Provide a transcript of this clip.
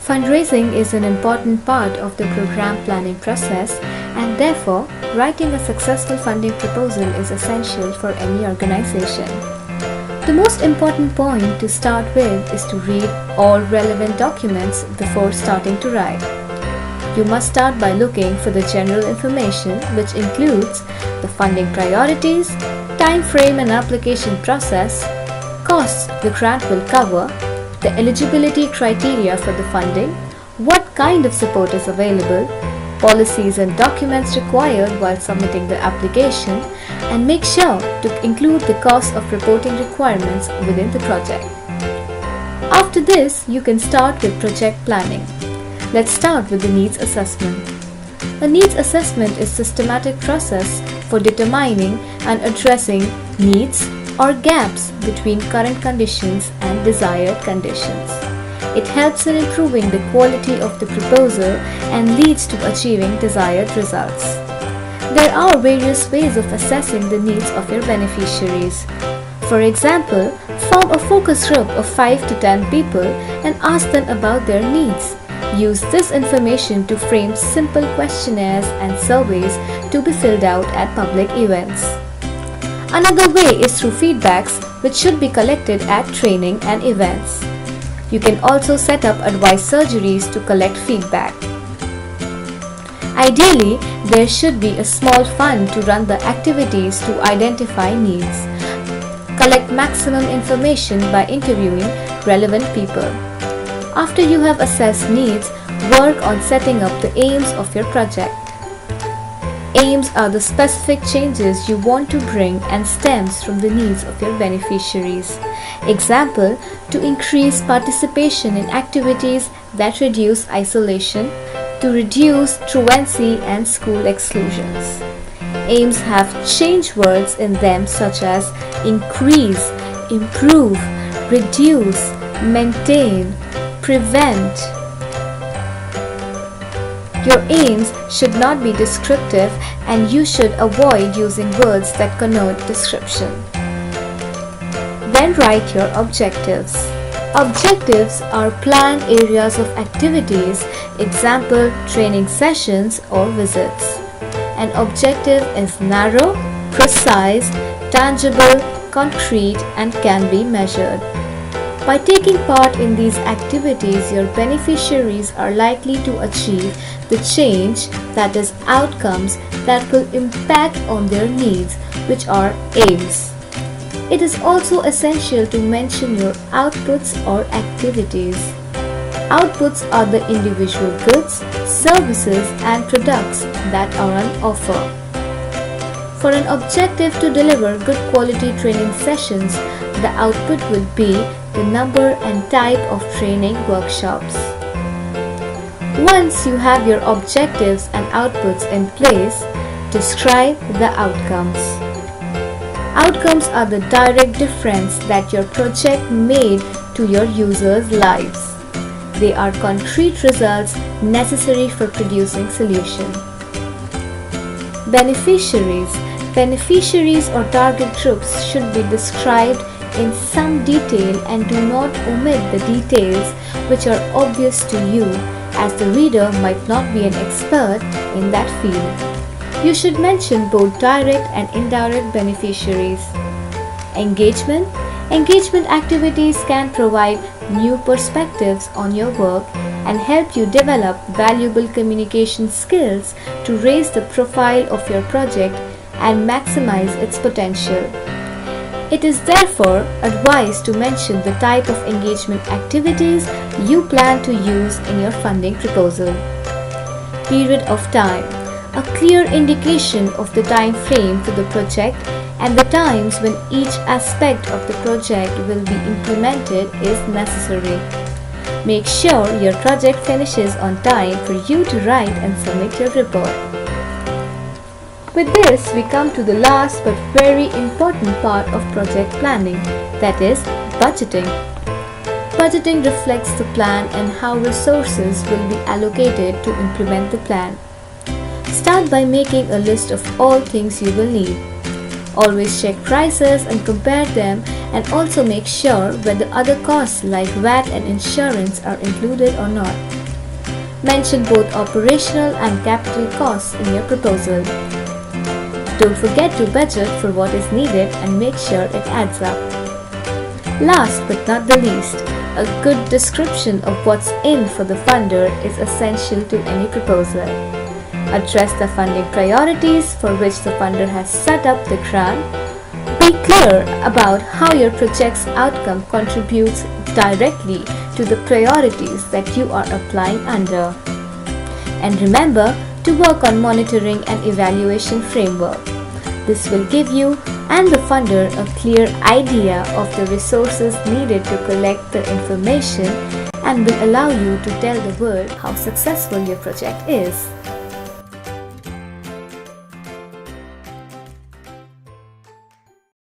Fundraising is an important part of the program planning process, and therefore, writing a successful funding proposal is essential for any organization. The most important point to start with is to read all relevant documents before starting to write. You must start by looking for the general information, which includes the funding priorities, time frame and application process, costs the grant will cover, the eligibility criteria for the funding, what kind of support is available, policies and documents required while submitting the application, and make sure to include the cost of reporting requirements within the project. After this, you can start with project planning. Let's start with the needs assessment. A needs assessment is a systematic process for determining and addressing needs or gaps between current conditions and desired conditions. It helps in improving the quality of the proposal and leads to achieving desired results. There are various ways of assessing the needs of your beneficiaries. For example, form a focus group of 5 to 10 people and ask them about their needs. Use this information to frame simple questionnaires and surveys to be filled out at public events. Another way is through feedbacks, which should be collected at training and events. You can also set up advice surgeries to collect feedback. Ideally, there should be a small fund to run the activities to identify needs. Collect maximum information by interviewing relevant people. After you have assessed needs, work on setting up the aims of your project. Aims are the specific changes you want to bring and stems from the needs of your beneficiaries. Example, to increase participation in activities that reduce isolation, to reduce truancy and school exclusions. Aims have change words in them such as increase, improve, reduce, maintain, prevent. Your aims should not be descriptive, and you should avoid using words that connote description. Then write your objectives. Objectives are planned areas of activities, example, training sessions or visits. An objective is narrow, precise, tangible, concrete, and can be measured. By taking part in these activities, your beneficiaries are likely to achieve the change, that is, outcomes that will impact on their needs, which are aims. It is also essential to mention your outputs or activities. Outputs are the individual goods, services, and products that are on offer. For an objective to deliver good quality training sessions, the output will be the number and type of training workshops. Once you have your objectives and outputs in place, describe the outcomes. Outcomes are the direct difference that your project made to your users' lives. They are concrete results necessary for producing solution. Beneficiaries. Beneficiaries or target groups should be described in some detail and do not omit the details which are obvious to you, as the reader might not be an expert in that field. You should mention both direct and indirect beneficiaries. Engagement. Engagement activities can provide new perspectives on your work and help you develop valuable communication skills to raise the profile of your project and maximize its potential. It is therefore advised to mention the type of engagement activities you plan to use in your funding proposal. Period of time. A clear indication of the time frame for the project and the times when each aspect of the project will be implemented is necessary. Make sure your project finishes on time for you to write and submit your report. With this, we come to the last but very important part of project planning, that is, budgeting. Budgeting reflects the plan and how resources will be allocated to implement the plan. Start by making a list of all things you will need. Always check prices and compare them, and also make sure whether other costs like VAT and insurance are included or not. Mention both operational and capital costs in your proposal. Don't forget to budget for what is needed and make sure it adds up. Last but not the least, a good description of what's in for the funder is essential to any proposal. Address the funding priorities for which the funder has set up the grant. Be clear about how your project's outcome contributes directly to the priorities that you are applying under. And remember to work on monitoring and evaluation framework. This will give you and the funder a clear idea of the resources needed to collect the information and will allow you to tell the world how successful your project is.